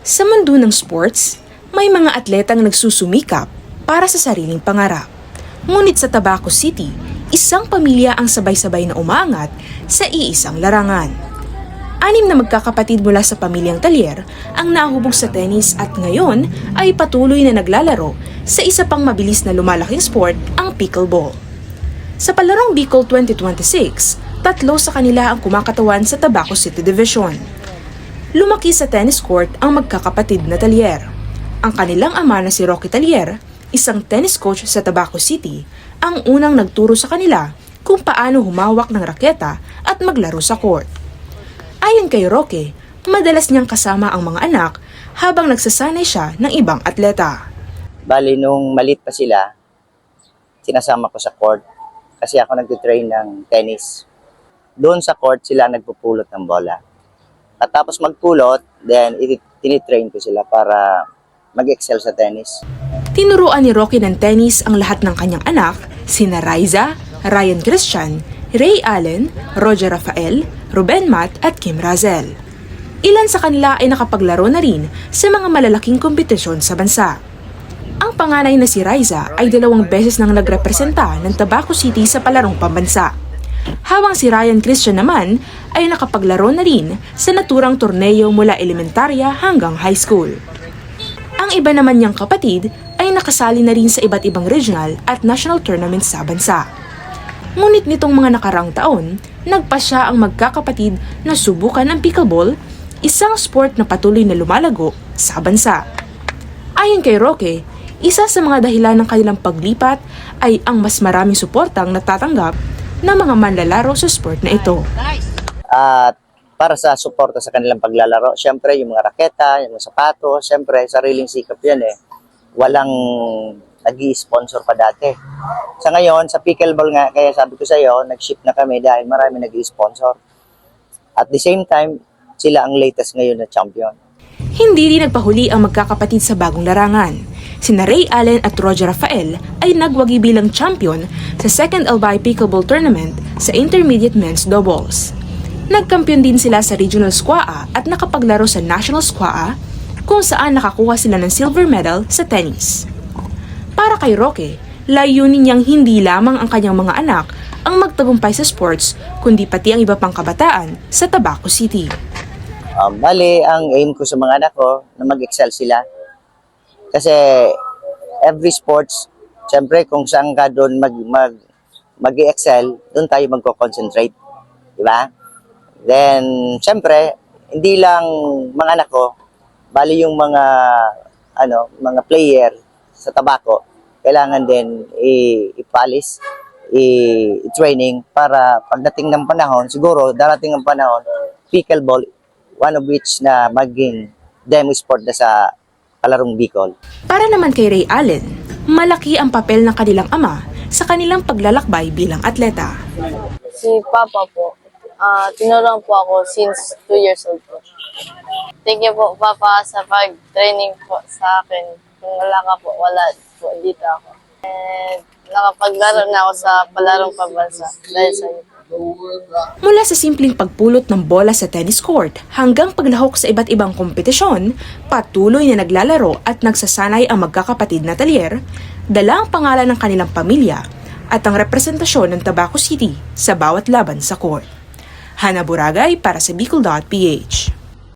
Sa mundo ng sports, may mga atletang nagsusumikap para sa sariling pangarap. Ngunit sa Tabaco City, isang pamilya ang sabay-sabay na umaangat sa iisang larangan. 6 na magkakapatid mula sa pamilyang Talyer ang nahubog sa tennis at ngayon ay patuloy na naglalaro sa isa pang mabilis na lumalaking sport, ang pickleball. Sa palarong Bicol 2026, 3 sa kanila ang kumakatawan sa Tabaco City Division. Lumaki sa tennis court ang magkakapatid na Talyer. Ang kanilang ama na si Rocky Talyer, isang tennis coach sa Tabaco City, ang unang nagturo sa kanila kung paano humawak ng raketa at maglaro sa court. Ayon kay Rocky, madalas niyang kasama ang mga anak habang nagsasanay siya ng ibang atleta. Bali, nung malit pa sila, sinasama ko sa court kasi ako nagtitrain ng tennis. Doon sa court sila nagpupulot ng bola. At tapos magpulot, then tinitrain ko sila para mag-excel sa tennis. Tinuruan ni Rocky ng tennis ang lahat ng kanyang anak, sina Raiza, Ryan Christian, Ray Allen, Roger Rafael, Ruben Matt at Kim Razel. Ilan sa kanila ay nakapaglaro na rin sa mga malalaking kompetisyon sa bansa. Ang panganay na si Raiza ay 2 beses nang nagrepresenta ng Tabaco City sa palarong pambansa. Habang si Ryan Christian naman ay nakapaglaro na rin sa naturang torneo mula elementarya hanggang high school. Ang iba naman niyang kapatid ay nakasali na rin sa iba't ibang regional at national tournaments sa bansa. Ngunit nitong mga nakarang taon, nagpasya ang magkakapatid na subukan ang pickleball, isang sport na patuloy na lumalago sa bansa. Ayon kay Roque, isa sa mga dahilan ng kanilang paglipat ay ang mas maraming suportang natatanggap ng mga manlalaro sa sport na ito. At para sa suporta sa kanilang paglalaro, syempre yung mga raketa, yung mga sapatos, syempre sariling sikap yan eh. Walang nag-i-sponsor pa dati. Sa ngayon, sa pickleball nga, kaya sabi ko sa iyo, nag-ship na kami dahil marami nag-i-sponsor. At the same time, sila ang latest ngayon na champion. Hindi rin nagpahuli ang magkakapatid sa bagong larangan. Sina Ray Allen at Roger Rafael ay nagwagi bilang champion sa 2nd Albay Pickleball Tournament sa Intermediate Men's Doubles. Nagkampiyon din sila sa Regional Squaa at nakapaglaro sa National Squaa kung saan nakakuha sila ng silver medal sa tennis. Para kay Roque, layunin niyang hindi lamang ang kanyang mga anak ang magtagumpay sa sports kundi pati ang iba pang kabataan sa Tabaco City. Bali, ang aim ko sa mga anak ko na mag-excel sila. Kasi every sports, syempre kung saan ka doon mag-excel, doon tayo magko-concentrate. Diba? Then, syempre, hindi lang mga anak ko, bali yung mga player sa Tabaco, kailangan din i-polish, i-training para pagdating ng panahon, siguro darating ang panahon, pickleball, one of which na maging demo sport na sa palarong Bicol. Para naman kay Ray Allen, malaki ang papel ng kanilang ama sa kanilang paglalakbay bilang atleta. Si Papa po, tinuruan po ako since 2 years old po. Thank you po, Papa, sa pag-training po sa akin. Kung wala ka po, wala po dito ako. And nakapaglaro na ako sa palarong pambansa dahil sa iyo. Mula sa simpleng pagpulot ng bola sa tennis court hanggang paglahok sa iba't ibang kompetisyon, patuloy na naglalaro at nagsasanay ang magkakapatid na Talyer, dala ang pangalan ng kanilang pamilya at ang representasyon ng Tabaco City sa bawat laban sa court. Hana Buragay para sa Bicol.ph.